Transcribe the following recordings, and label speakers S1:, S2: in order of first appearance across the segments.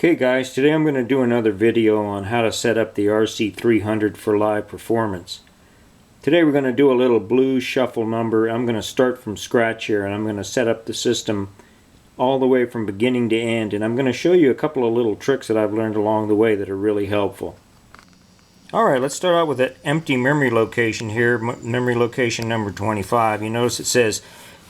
S1: Okay guys, today I'm going to do another video on how to set up the RC-300 for live performance. Today we're going to do a little blues shuffle number. I'm going to start from scratch here and I'm going to set up the system all the way from beginning to end, and I'm going to show you a couple of little tricks that I've learned along the way that are really helpful. Alright, let's start out with an empty memory location here, memory location number 25. You notice it says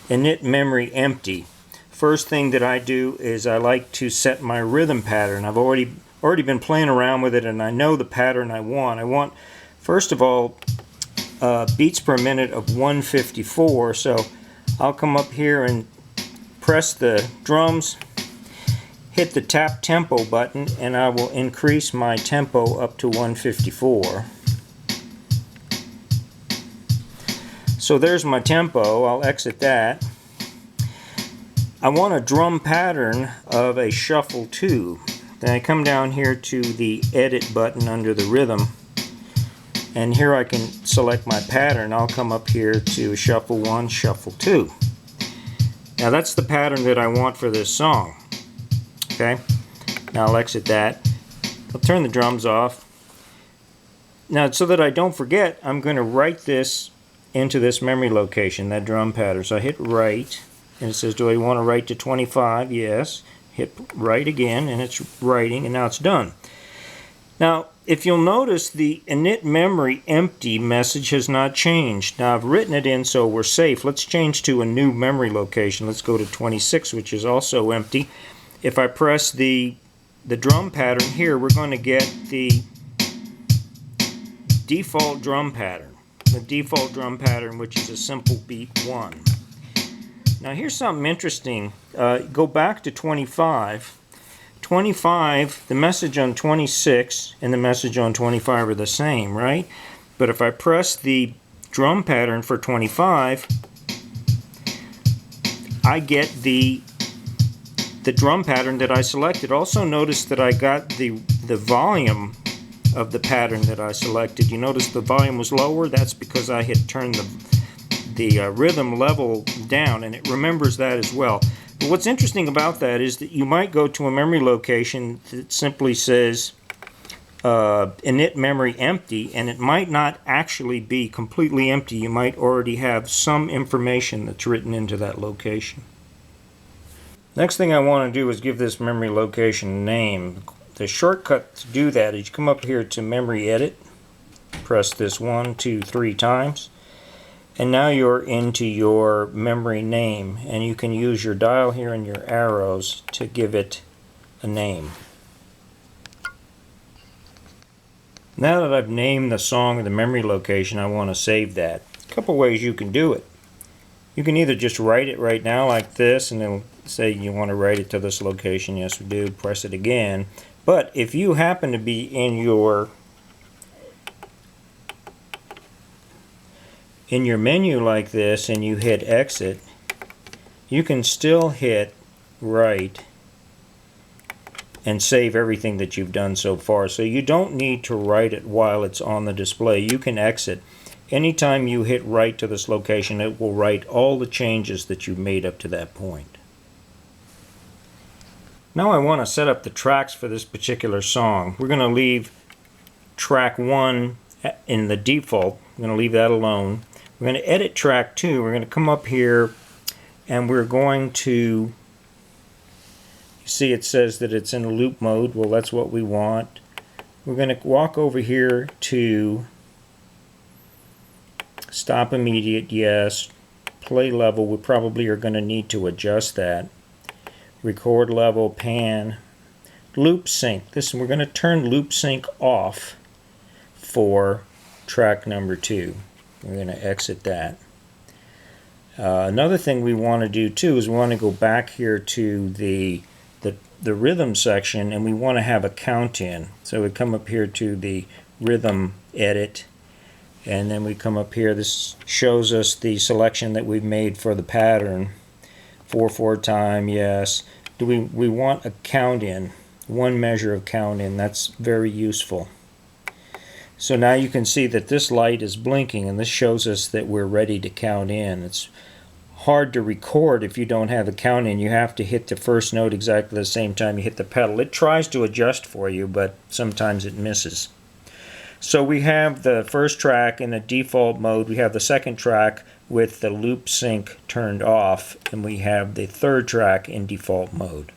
S1: init memory empty. First thing that I do is I like to set my rhythm pattern. I've already been playing around with it and I know the pattern I want. I want, first of all, beats per minute of 154. So I'll come up here and press the drums, hit the tap tempo button, and I will increase my tempo up to 154. So there's my tempo. I'll exit that. I want a drum pattern of a shuffle 2. Then I come down here to the edit button under the rhythm, and here I can select my pattern. I'll come up here to shuffle 1, shuffle 2. Now that's the pattern that I want for this song. Okay, now I'll exit that. I'll turn the drums off. Now, so that I don't forget, I'm going to write this into this memory location, that drum pattern. So I hit write. And it says, do I want to write to 25? Yes. Hit write again, and it's writing, and now it's done. Now, if you'll notice, the init memory empty message has not changed. Now, I've written it in, so we're safe. Let's change to a new memory location. Let's go to 26, which is also empty. If I press the drum pattern here, we're going to get the default drum pattern. The default drum pattern, which is a simple beat 1. Now here's something interesting. Go back to 25. 25, the message on 26 and the message on 25 are the same, right? But if I press the drum pattern for 25, I get the drum pattern that I selected. Also notice that I got the volume of the pattern that I selected. You notice the volume was lower. That's because I had turned the rhythm level down, and it remembers that as well. But what's interesting about that is that you might go to a memory location that simply says init memory empty, and it might not actually be completely empty. You might already have some information that's written into that location. Next thing I want to do is give this memory location a name. The shortcut to do that is you come up here to memory edit, press this 1, 2, 3 times. And now you're into your memory name, and you can use your dial here and your arrows to give it a name. Now that I've named the song or the memory location, I want to save that. A couple ways you can do it. You can either just write it right now like this, and then say you want to write it to this location. Yes, we do. Press it again. But if you happen to be in your menu like this and you hit exit, you can still hit write and save everything that you've done so far. So you don't need to write it while it's on the display. You can exit. Anytime you hit write to this location, it will write all the changes that you've made up to that point. Now I want to set up the tracks for this particular song. We're going to leave track 1 in the default. I'm going to leave that alone. We're going to edit track 2. We're going to come up here and we're going to, you see it says that it's in loop mode. Well, that's what we want. We're going to walk over here to stop immediate, yes. Play level, we probably are going to need to adjust that. Record level, pan. Loop sync. Listen, we're going to turn loop sync off for track number 2. We're going to exit that. Another thing we want to do too is we want to go back here to the rhythm section, and we want to have a count in. So we come up here to the rhythm edit, and then we come up here. This shows us the selection that we've made for the pattern. 4/4 time, yes. We want a count in, one measure of count in. That's very useful. So now you can see that this light is blinking, and this shows us that we're ready to count in. It's hard to record if you don't have the count in. You have to hit the first note exactly the same time you hit the pedal. It tries to adjust for you, but sometimes it misses. So we have the first track in the default mode, we have the second track with the loop sync turned off, and we have the third track in default mode.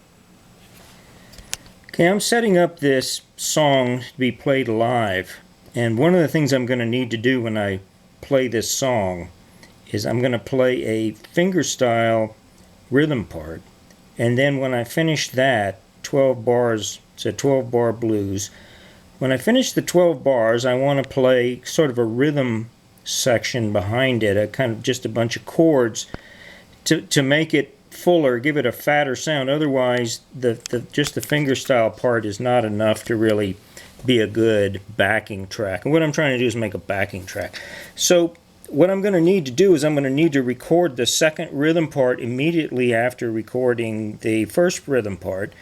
S1: Okay, I'm setting up this song to be played live, and one of the things I'm going to need to do when I play this song is I'm going to play a fingerstyle rhythm part, and then when I finish that, 12 bars, it's a 12-bar blues. When I finish the 12 bars, I want to play sort of a rhythm section behind it, a kind of just a bunch of chords to make it fuller, give it a fatter sound. Otherwise, just the fingerstyle part is not enough to really be a good backing track. And what I'm trying to do is make a backing track. So what I'm going to need to do is I'm going to need to record the second rhythm part immediately after recording the first rhythm part.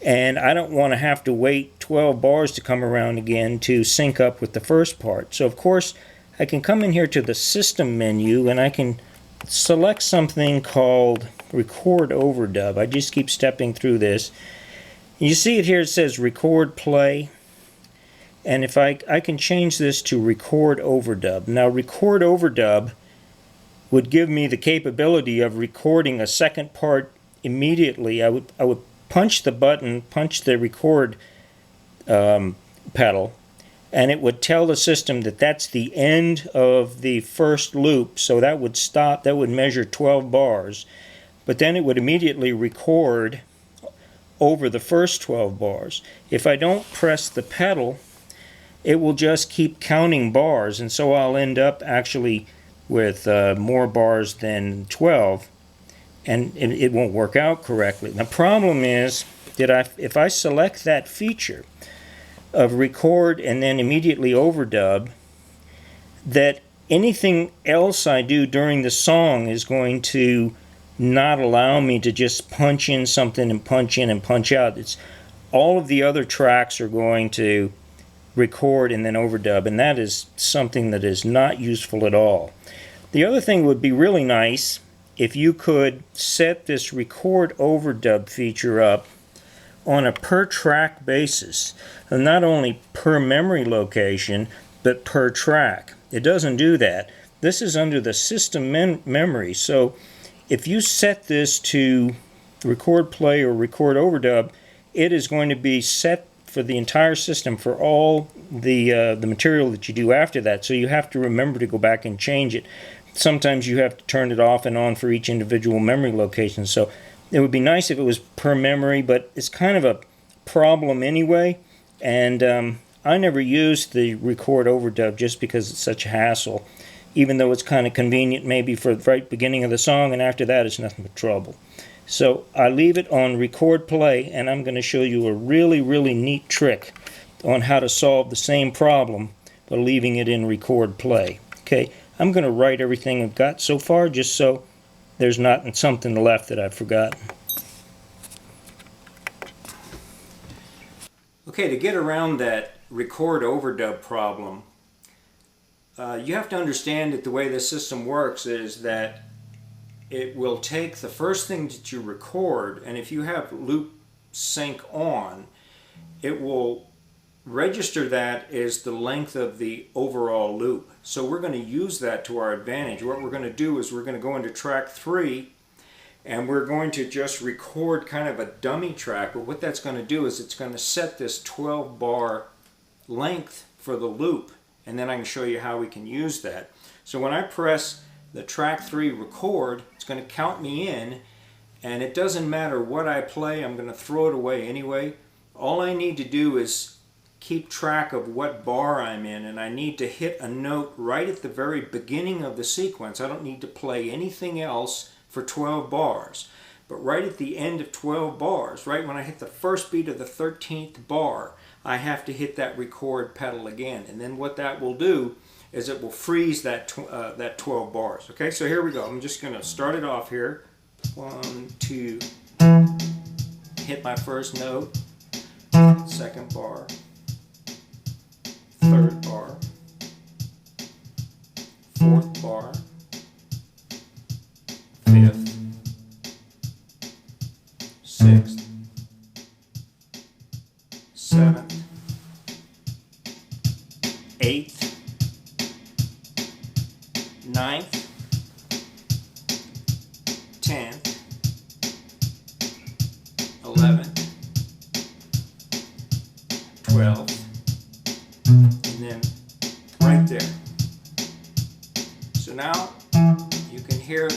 S1: And I don't want to have to wait 12 bars to come around again to sync up with the first part. So of course I can come in here to the system menu and I can select something called record overdub. I just keep stepping through this. You see it here, it says record play. And if I can change this to record overdub. Now record overdub would give me the capability of recording a second part immediately. I would punch the button, punch the record pedal, and it would tell the system that that's the end of the first loop, so that would stop, that would measure 12 bars, but then it would immediately record over the first 12 bars. If I don't press the pedal, it will just keep counting bars, and so I'll end up actually with more bars than 12. And it won't work out correctly. The problem is that if I select that feature of record and then immediately overdub, that anything else I do during the song is going to not allow me to just punch in something and punch in and punch out. It's all of the other tracks are going to record and then overdub, and that is something that is not useful at all. The other thing would be really nice if you could set this record overdub feature up on a per track basis, and not only per memory location but per track. It doesn't do that. This is under the system memory, so if you set this to record play or record overdub, it is going to be set for the entire system for all the material that you do after that, so you have to remember to go back and change it. Sometimes you have to turn it off and on for each individual memory location. So it would be nice if it was per memory, but it's kind of a problem anyway. And I never used the record overdub just because it's such a hassle, even though it's kind of convenient maybe for the right beginning of the song, and after that it's nothing but trouble. So I leave it on record play, and I'm going to show you a really, really neat trick on how to solve the same problem by leaving it in record play. Okay. I'm going to write everything I've got so far just so there's not something left that I've forgotten. Okay, to get around that record overdub problem, you have to understand that the way the system works is that it will take the first thing that you record, and if you have loop sync on, it will register that as the length of the overall loop. So we're going to use that to our advantage. What we're going to do is we're going to go into track 3 and we're going to just record kind of a dummy track, but what that's going to do is it's going to set this 12 bar length for the loop, and then I can show you how we can use that. So when I press the track 3 record, it's going to count me in, and it doesn't matter what I play, I'm going to throw it away anyway. All I need to do is keep track of what bar I'm in, and I need to hit a note right at the very beginning of the sequence. I don't need to play anything else for 12 bars. But right at the end of 12 bars, right when I hit the first beat of the 13th bar, I have to hit that record pedal again. And then what that will do is it will freeze that 12 bars. Okay, so here we go. I'm just going to start it off here. 1, 2, hit my first note, second bar, third bar, fourth bar, fifth, 6th, 7th, 8th, 9th, 10th, 11th, 12th, and then right there. So now you can hear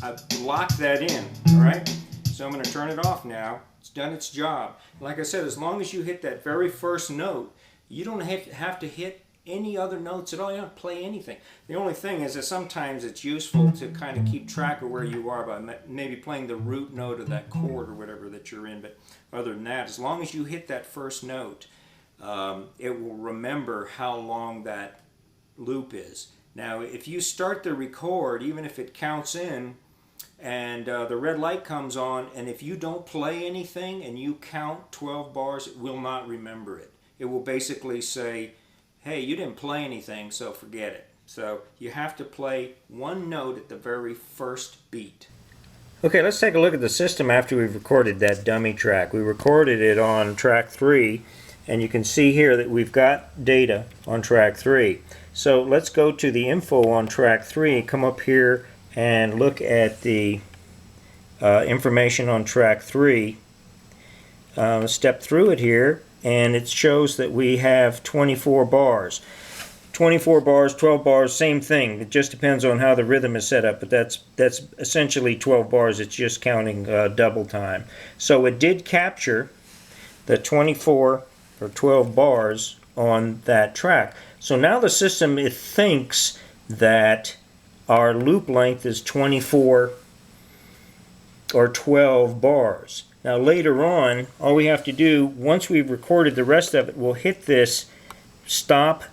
S1: I've locked that in, all right? So I'm going to turn it off now. It's done its job. Like I said, as long as you hit that very first note, you don't have to hit any other notes at all. You don't have to play anything. The only thing is that sometimes it's useful to kind of keep track of where you are by maybe playing the root note of that chord or whatever that you're in. But other than that, as long as you hit that first note, it will remember how long that loop is. Now, if you start the record, even if it counts in, and the red light comes on, and if you don't play anything and you count 12 bars, it will not remember it. It will basically say, hey, you didn't play anything, so forget it. So you have to play one note at the very first beat. Okay, let's take a look at the system after we've recorded that dummy track. We recorded it on track 3, and you can see here that we've got data on track 3. So let's go to the info on track 3, come up here and look at the information on track 3. Step through it here, and it shows that we have 24 bars. 24 bars, 12 bars, same thing. It just depends on how the rhythm is set up, but that's essentially 12 bars. It's just counting double time. So it did capture the 24 or 12 bars on that track. So now the system, it thinks that our loop length is 24 or 12 bars. Now later on, all we have to do, once we've recorded the rest of it, we'll hit this stop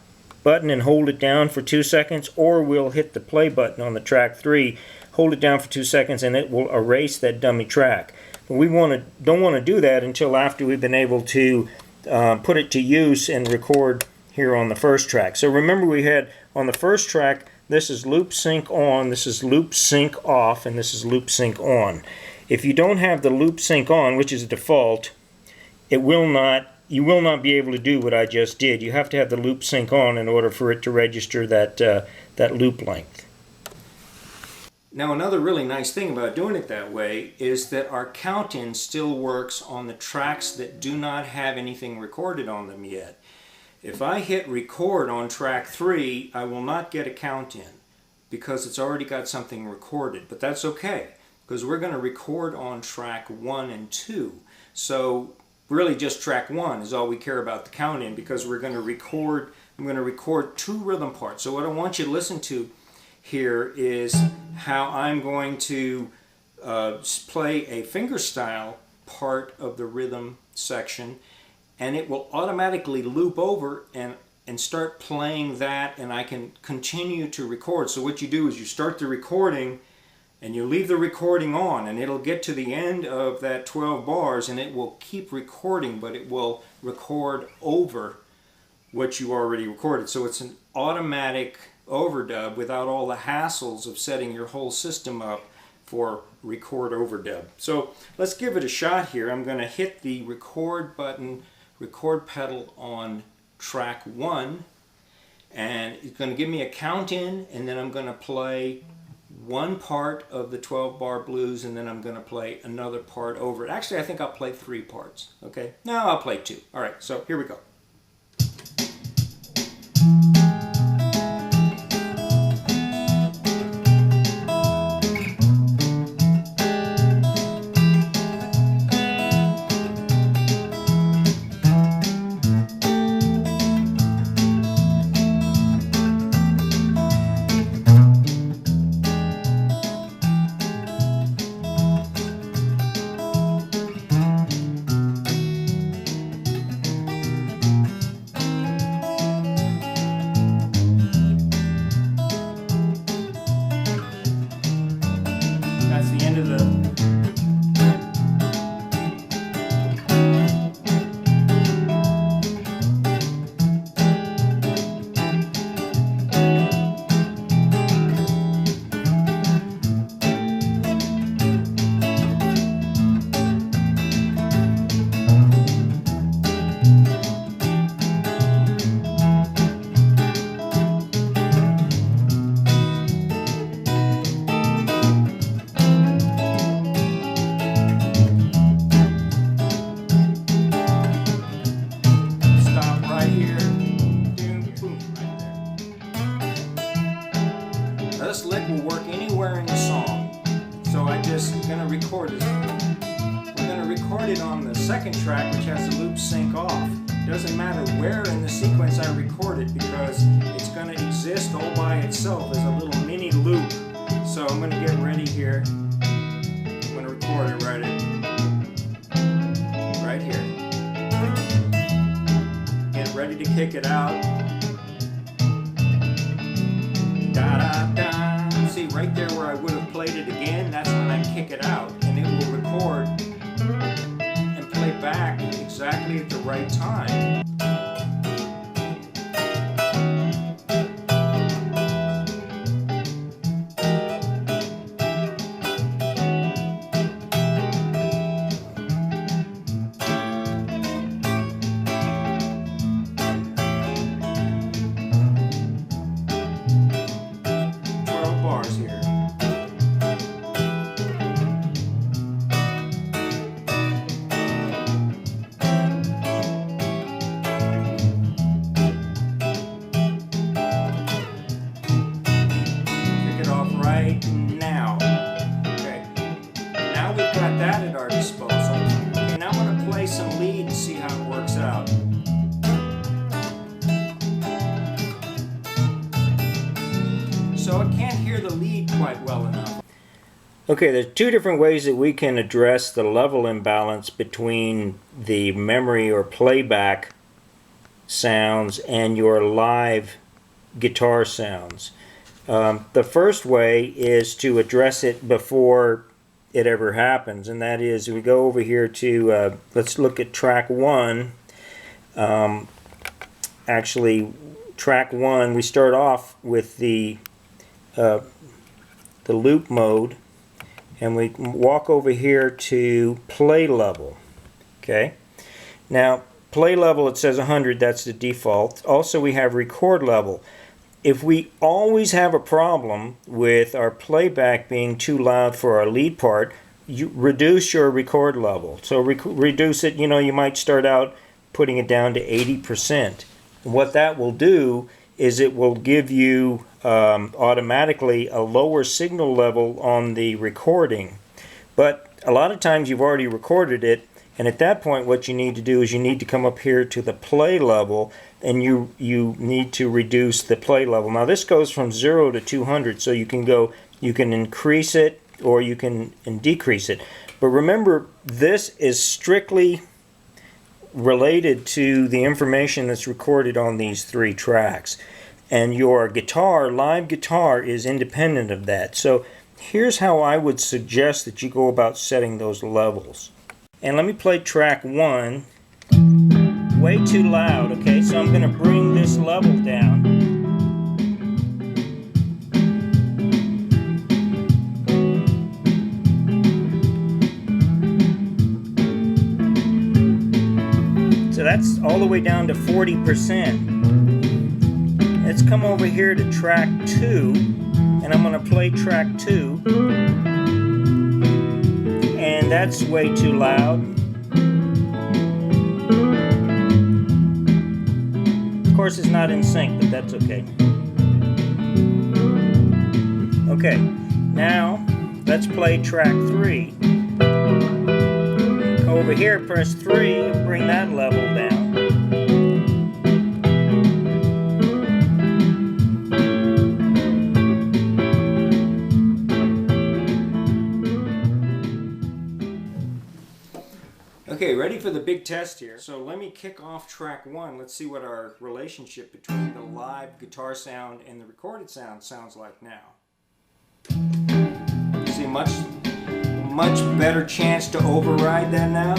S1: button and hold it down for 2 seconds, or we'll hit the play button on the track 3, hold it down for 2 seconds, and it will erase that dummy track. But we don't want to do that until after we've been able to put it to use and record here on the first track. So remember, we had on the first track, this is loop sync on, this is loop sync off, and this is loop sync on. If you don't have the loop sync on, which is a default, you will not be able to do what I just did. You have to have the loop sync on in order for it to register that loop length. Now, another really nice thing about doing it that way is that our count-in still works on the tracks that do not have anything recorded on them yet. If I hit record on track 3, I will not get a count-in because it's already got something recorded. But that's okay, because we're going to record on track 1 and 2. So really just track 1 is all we care about the count-in, because we're going to record, I'm going to record 2 rhythm parts. So what I want you to listen to here is how I'm going to play a fingerstyle part of the rhythm section, and it will automatically loop over and start playing that, and I can continue to record. So what you do is you start the recording and you leave the recording on, and it'll get to the end of that 12 bars and it will keep recording, but it will record over what you already recorded. So it's an automatic overdub without all the hassles of setting your whole system up for record overdub. So let's give it a shot here. I'm going to hit the record button, record pedal on track 1, and it's going to give me a count in, and then I'm going to play one part of the 12-bar blues, and then I'm going to play another part over it. Actually, I think I'll play 3 parts. Okay? No, I'll play 2. All right, so here we go. going to record it. We're going to record it on the second track, which has the loop sync off. It doesn't matter where in the sequence I record it because it's going to exist all by itself as a little mini loop. So I'm going to get ready here. I'm going to record it right here. Get ready to kick it out. Da da da. See right there where I would have played it again, that's when I kick it out and it will record and play back exactly at the right time. That at our disposal. Okay, now I'm going to play some lead and see how it works out. So I can't hear the lead quite well enough. Okay, there's two different ways that we can address the level imbalance between the memory or playback sounds and your live guitar sounds. The first way is to address it before it ever happens, and that is we go over here to let's look at track 1. Actually, track 1, we start off with the loop mode, and we walk over here to play level. Okay, now play level, it says 100, that's the default. Also we have record level. If we always have a problem with our playback being too loud for our lead part, you reduce your record level. So reduce it, you might start out putting it down to 80%. And what that will do is it will give you automatically a lower signal level on the recording. But a lot of times you've already recorded it, and at that point what you need to do is you need to come up here to the play level, and you need to reduce the play level. Now this goes from 0 to 200, so you can increase it or you can decrease it. But remember, this is strictly related to the information that's recorded on these 3 tracks. And your guitar, live guitar, is independent of that. So here's how I would suggest that you go about setting those levels. And let me play track 1. Way too loud, okay? So I'm going to bring this level down. So that's all the way down to 40%. Let's come over here to track 2, and I'm going to play track 2. And that's way too loud. Of course it's not in sync, but that's okay. Okay, now let's play track 3. Go over here, press 3, and bring that level down. Okay, ready for the big test here. So let me kick off track 1. Let's see what our relationship between the live guitar sound and the recorded sound sounds like now. See, much better chance to override that now.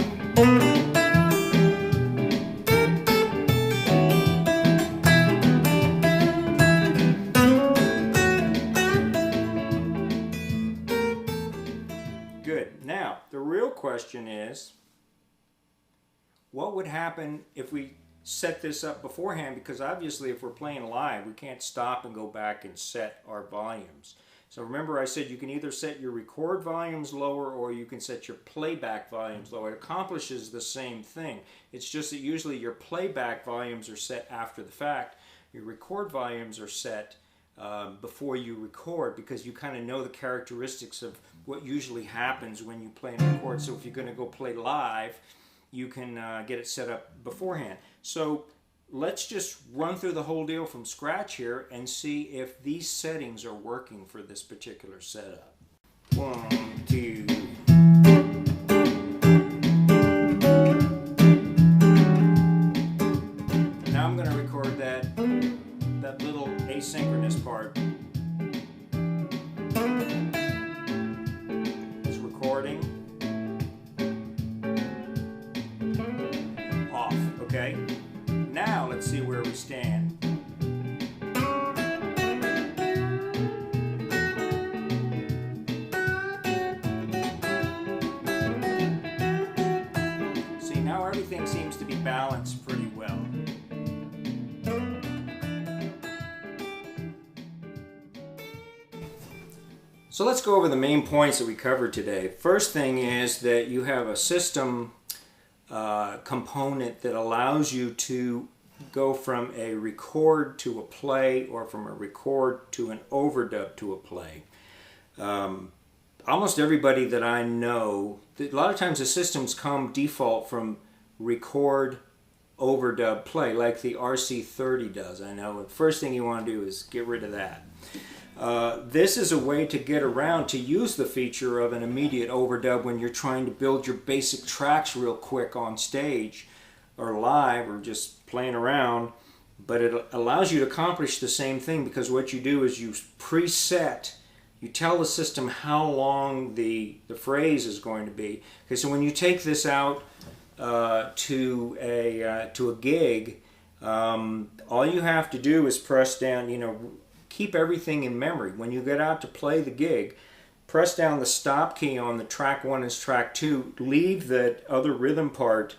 S1: Good. Now, the real question is, what would happen if we set this up beforehand? Because obviously if we're playing live, we can't stop and go back and set our volumes. So remember I said you can either set your record volumes lower or you can set your playback volumes lower. It accomplishes the same thing. It's just that usually your playback volumes are set after the fact. Your record volumes are set before you record, because you kind of know the characteristics of what usually happens when you play and record. So if you're going to go play live, you can get it set up beforehand. So let's just run through the whole deal from scratch here and see if these settings are working for this particular setup. 1, 2. Now I'm going to record that little asynchronous part. It's recording. Off, okay? Now let's see where we stand. See, now everything seems to be balanced pretty well. So let's go over the main points that we covered today. First thing is that you have a system component that allows you to go from a record to a play, or from a record to an overdub to a play. Almost everybody that I know, a lot of times the systems come default from record, overdub, play, like the RC-300 does. I know the first thing you want to do is get rid of that. This is a way to get around to use the feature of an immediate overdub when you're trying to build your basic tracks real quick on stage or live or just playing around. But it allows you to accomplish the same thing, because what you do is you preset, you tell the system how long the phrase is going to be. Okay, so when you take this out to a gig, all you have to do is press down, keep everything in memory. When you get out to play the gig, press down the stop key on the track 1 and track 2, leave that other rhythm part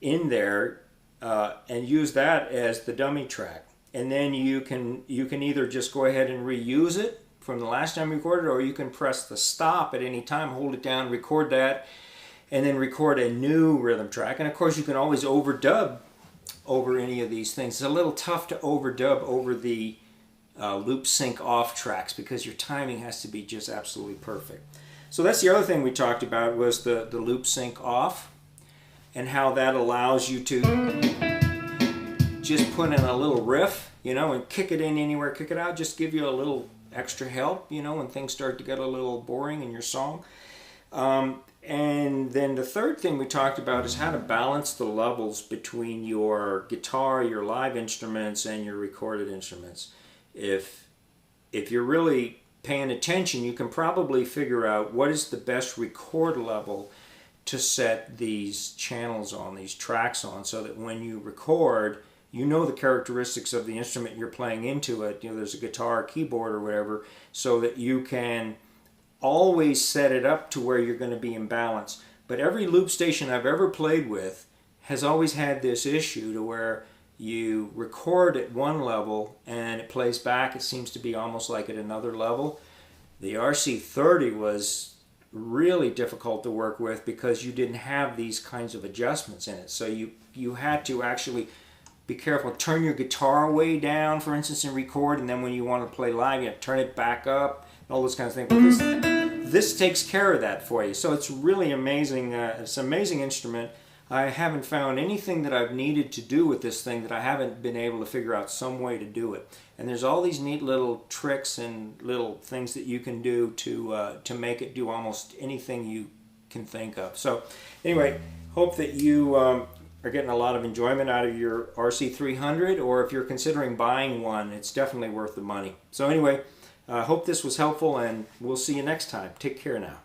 S1: in there, and use that as the dummy track. And then you can either just go ahead and reuse it from the last time you recorded, or you can press the stop at any time, hold it down, record that, and then record a new rhythm track. And of course you can always overdub over any of these things. It's a little tough to overdub over the loop sync off tracks, because your timing has to be just absolutely perfect. So that's the other thing we talked about, was the loop sync off, and how that allows you to just put in a little riff, and kick it in anywhere, kick it out, just give you a little extra help, when things start to get a little boring in your song. And then the third thing we talked about is how to balance the levels between your guitar, your live instruments, and your recorded instruments. If you're really paying attention, you can probably figure out what is the best record level to set these channels on, these tracks on, so that when you record, the characteristics of the instrument you're playing into it. There's a guitar, keyboard, or whatever, so that you can always set it up to where you're going to be in balance. But every loop station I've ever played with has always had this issue, to where you record at one level and it plays back, it seems to be almost like at another level. The RC-300 was really difficult to work with, because you didn't have these kinds of adjustments in it. So you had to actually be careful, turn your guitar way down, for instance, and record, and then when you want to play live, you have to turn it back up, all those kinds of things. But this takes care of that for you. So it's really amazing. It's an amazing instrument. I haven't found anything that I've needed to do with this thing that I haven't been able to figure out some way to do it. And there's all these neat little tricks and little things that you can do to make it do almost anything you can think of. So anyway, hope that you are getting a lot of enjoyment out of your RC-300, or if you're considering buying one, it's definitely worth the money. So anyway, I hope this was helpful, and we'll see you next time. Take care now.